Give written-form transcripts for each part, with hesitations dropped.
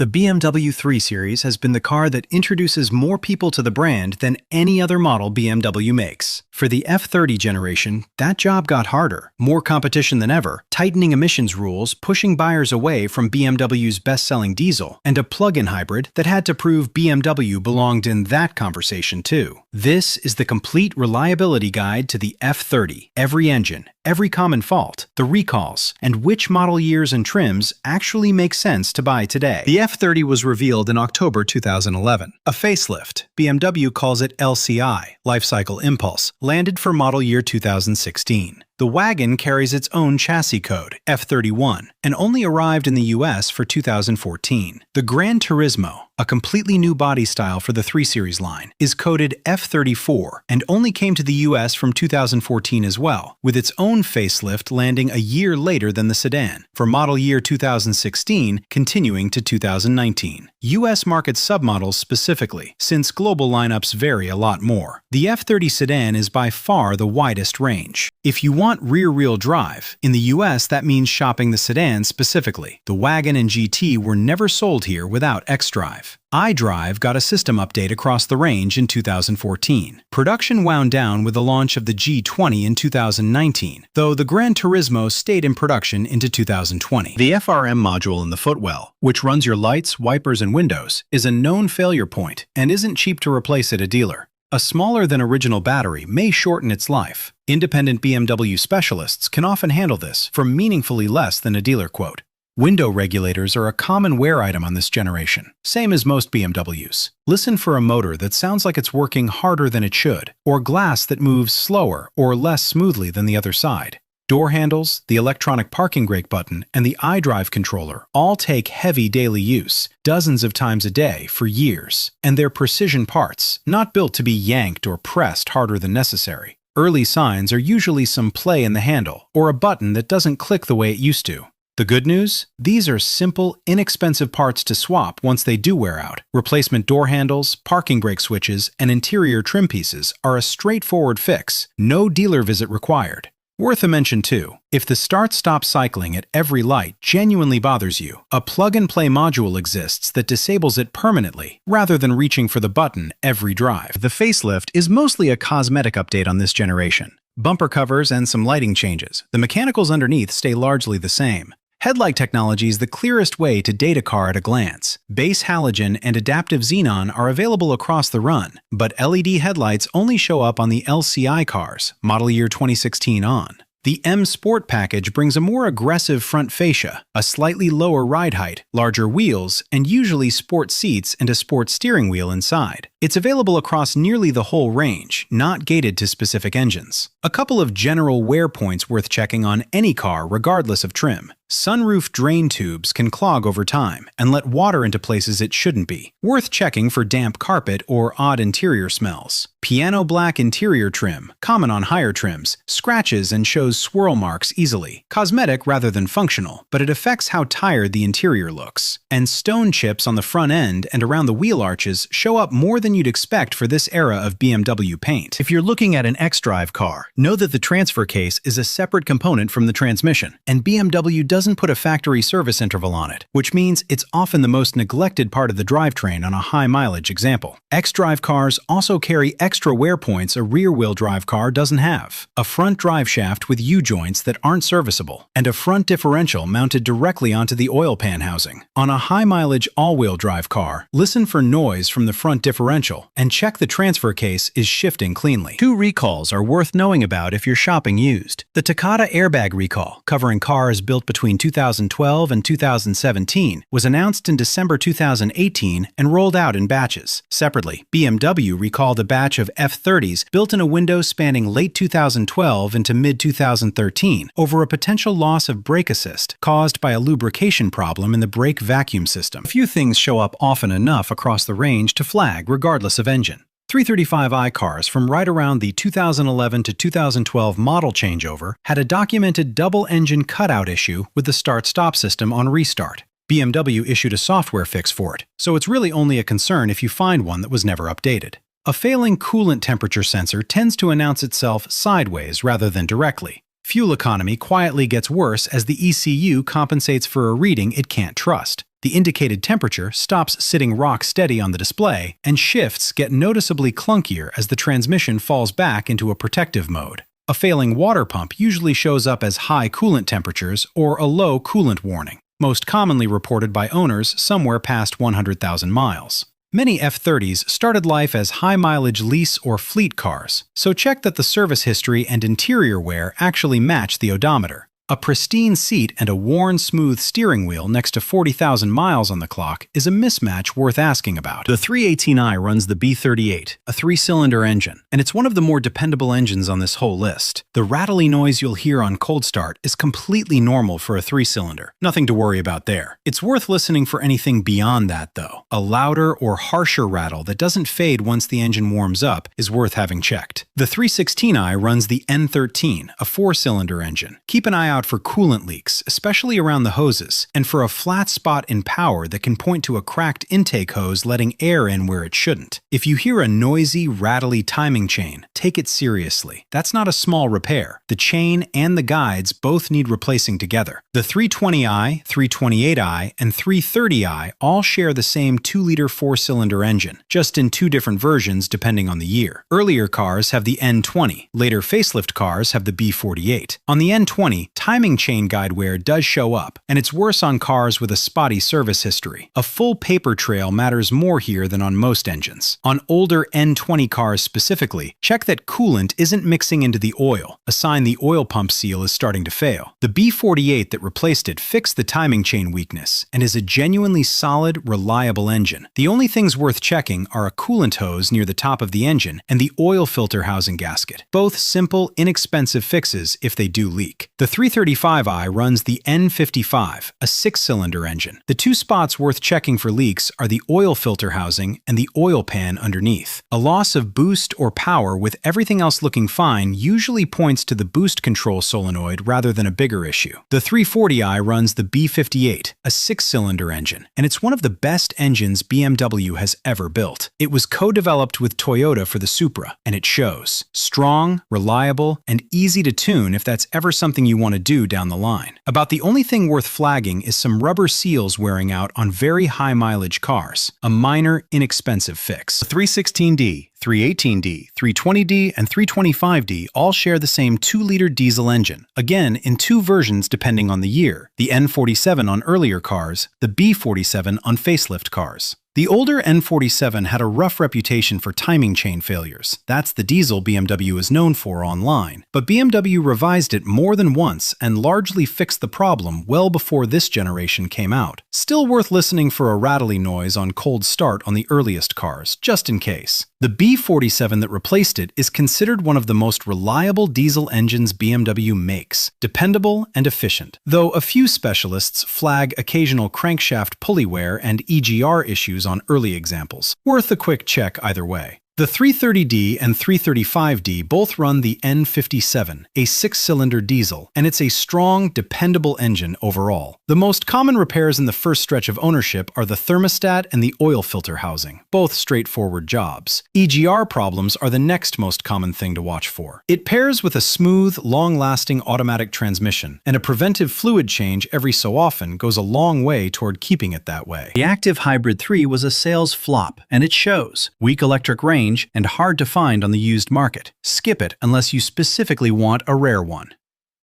The BMW 3 Series has been the car that introduces more people to the brand than any other model BMW makes. For the F30 generation, that job got harder. More competition than ever, tightening emissions rules, pushing buyers away from BMW's best-selling diesel, and a plug-in hybrid that had to prove BMW belonged in that conversation too. This is the complete reliability guide to the F30. Every engine, every common fault, the recalls, and which model years and trims actually make sense to buy today. The F30 was revealed in October 2011. A facelift, BMW calls it LCI, Lifecycle Impulse, landed for model year 2016. The wagon carries its own chassis code, F31, and only arrived in the US for 2014. The Gran Turismo, a completely new body style for the 3 Series line, is coded F34 and only came to the US from 2014 as well, with its own facelift landing a year later than the sedan, for model year 2016 continuing to 2019. US market submodels specifically, since global lineups vary a lot more. The F30 sedan is by far the widest range. If you want rear-wheel drive, in the US that means shopping the sedan specifically. The wagon and GT were never sold here without xDrive. iDrive got a system update across the range in 2014. Production wound down with the launch of the G20 in 2019, though the Gran Turismo stayed in production into 2020. The FRM module in the footwell, which runs your lights, wipers, and windows, is a known failure point and isn't cheap to replace at a dealer. A smaller than original battery may shorten its life. Independent BMW specialists can often handle this for meaningfully less than a dealer quote. Window regulators are a common wear item on this generation, same as most BMWs. Listen for a motor that sounds like it's working harder than it should, or glass that moves slower or less smoothly than the other side. Door handles, the electronic parking brake button, and the iDrive controller all take heavy daily use, dozens of times a day for years, and they're precision parts, not built to be yanked or pressed harder than necessary. Early signs are usually some play in the handle, or a button that doesn't click the way it used to. The good news? These are simple, inexpensive parts to swap once they do wear out. Replacement door handles, parking brake switches, and interior trim pieces are a straightforward fix, no dealer visit required. Worth a mention too, if the start-stop cycling at every light genuinely bothers you, a plug-and-play module exists that disables it permanently, rather than reaching for the button every drive. The facelift is mostly a cosmetic update on this generation. Bumper covers and some lighting changes. The mechanicals underneath stay largely the same. Headlight technology is the clearest way to date a car at a glance. Base halogen and adaptive xenon are available across the run, but LED headlights only show up on the LCI cars, model year 2016 on. The M Sport package brings a more aggressive front fascia, a slightly lower ride height, larger wheels, and usually sport seats and a sport steering wheel inside. It's available across nearly the whole range, not gated to specific engines. A couple of general wear points worth checking on any car regardless of trim. Sunroof drain tubes can clog over time and let water into places it shouldn't be. Worth checking for damp carpet or odd interior smells. Piano black interior trim, common on higher trims, scratches and shows swirl marks easily. Cosmetic rather than functional, but it affects how tired the interior looks. And stone chips on the front end and around the wheel arches show up more than you'd expect for this era of BMW paint. If you're looking at an xDrive car, know that the transfer case is a separate component from the transmission, and BMW doesn't put a factory service interval on it, which means it's often the most neglected part of the drivetrain on a high-mileage example. xDrive cars also carry extra wear points a rear-wheel drive car doesn't have. A front drive shaft with U-joints that aren't serviceable, and a front differential mounted directly onto the oil pan housing. On a high-mileage all-wheel drive car, listen for noise from the front differential and check the transfer case is shifting cleanly. 2 recalls are worth knowing about if you're shopping used. The Takata airbag recall, covering cars built between 2012 and 2017, was announced in December 2018 and rolled out in batches. Separately, BMW recalled a batch of F30s built in a window spanning late 2012 into mid-2013 over a potential loss of brake assist caused by a lubrication problem in the brake vacuum system. A few things show up often enough across the range to flag regardless of engine. 335i cars from right around the 2011 to 2012 model changeover had a documented double-engine cutout issue with the start-stop system on restart. BMW issued a software fix for it, so it's really only a concern if you find one that was never updated. A failing coolant temperature sensor tends to announce itself sideways rather than directly. Fuel economy quietly gets worse as the ECU compensates for a reading it can't trust. The indicated temperature stops sitting rock steady on the display, and shifts get noticeably clunkier as the transmission falls back into a protective mode. A failing water pump usually shows up as high coolant temperatures or a low coolant warning, most commonly reported by owners somewhere past 100,000 miles. Many F30s started life as high-mileage lease or fleet cars, so check that the service history and interior wear actually match the odometer. A pristine seat and a worn, smooth steering wheel next to 40,000 miles on the clock is a mismatch worth asking about. The 318i runs the B38, a 3-cylinder engine, and it's one of the more dependable engines on this whole list. The rattly noise you'll hear on cold start is completely normal for a 3-cylinder. Nothing to worry about there. It's worth listening for anything beyond that, though. A louder or harsher rattle that doesn't fade once the engine warms up is worth having checked. The 316i runs the N13, a 4-cylinder engine. Keep an eye out for coolant leaks, especially around the hoses, and for a flat spot in power that can point to a cracked intake hose letting air in where it shouldn't. If you hear a noisy, rattly timing chain, take it seriously. That's not a small repair. The chain and the guides both need replacing together. The 320i, 328i, and 330i all share the same 2-liter 4-cylinder engine, just in 2 different versions depending on the year. Earlier cars have the N20, later facelift cars have the B48. On the N20, timing chain guide wear does show up, and it's worse on cars with a spotty service history. A full paper trail matters more here than on most engines. On older N20 cars specifically, check that coolant isn't mixing into the oil, a sign the oil pump seal is starting to fail. The B48 that replaced it fixed the timing chain weakness and is a genuinely solid, reliable engine. The only things worth checking are a coolant hose near the top of the engine and the oil filter housing gasket. Both simple, inexpensive fixes if they do leak. The 335i runs the N55, a 6-cylinder engine. The 2 spots worth checking for leaks are the oil filter housing and the oil pan underneath. A loss of boost or power with everything else looking fine usually points to the boost control solenoid rather than a bigger issue. The 340i runs the B58, a 6-cylinder engine, and it's one of the best engines BMW has ever built. It was co-developed with Toyota for the Supra, and it shows. Strong, reliable, and easy to tune if that's ever something you want to do down the line. About the only thing worth flagging is some rubber seals wearing out on very high mileage cars, a minor, inexpensive fix. The 316D, 318D, 320D, and 325D all share the same 2-liter diesel engine, again in 2 versions depending on the year, the N47 on earlier cars, the B47 on facelift cars. The older N47 had a rough reputation for timing chain failures. That's the diesel BMW is known for online. But BMW revised it more than once and largely fixed the problem well before this generation came out. Still worth listening for a rattly noise on cold start on the earliest cars, just in case. The B47 that replaced it is considered one of the most reliable diesel engines BMW makes, dependable and efficient, though a few specialists flag occasional crankshaft pulley wear and EGR issues on early examples. Worth a quick check either way. The 330D and 335D both run the N57, a 6-cylinder diesel, and it's a strong, dependable engine overall. The most common repairs in the first stretch of ownership are the thermostat and the oil filter housing, both straightforward jobs. EGR problems are the next most common thing to watch for. It pairs with a smooth, long-lasting automatic transmission, and a preventive fluid change every so often goes a long way toward keeping it that way. The Active Hybrid 3 was a sales flop, and it shows. Weak electric range and hard to find on the used market. Skip it unless you specifically want a rare one.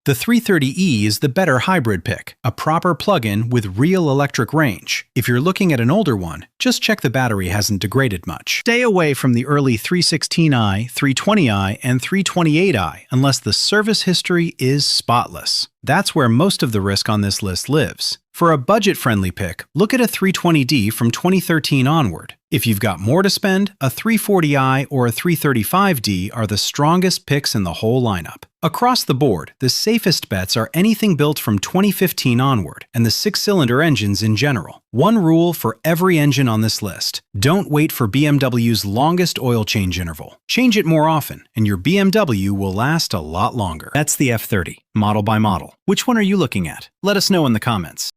The 330e is the better hybrid pick, a proper plug-in with real electric range. If you're looking at an older one, just check the battery hasn't degraded much. Stay away from the early 316i, 320i, and 328i unless the service history is spotless. That's where most of the risk on this list lives. For a budget-friendly pick, look at a 320D from 2013 onward. If you've got more to spend, a 340i or a 335D are the strongest picks in the whole lineup. Across the board, the safest bets are anything built from 2015 onward, and the 6-cylinder engines in general. One rule for every engine on this list: don't wait for BMW's longest oil change interval. Change it more often, and your BMW will last a lot longer. That's the F30, model by model. Which one are you looking at? Let us know in the comments.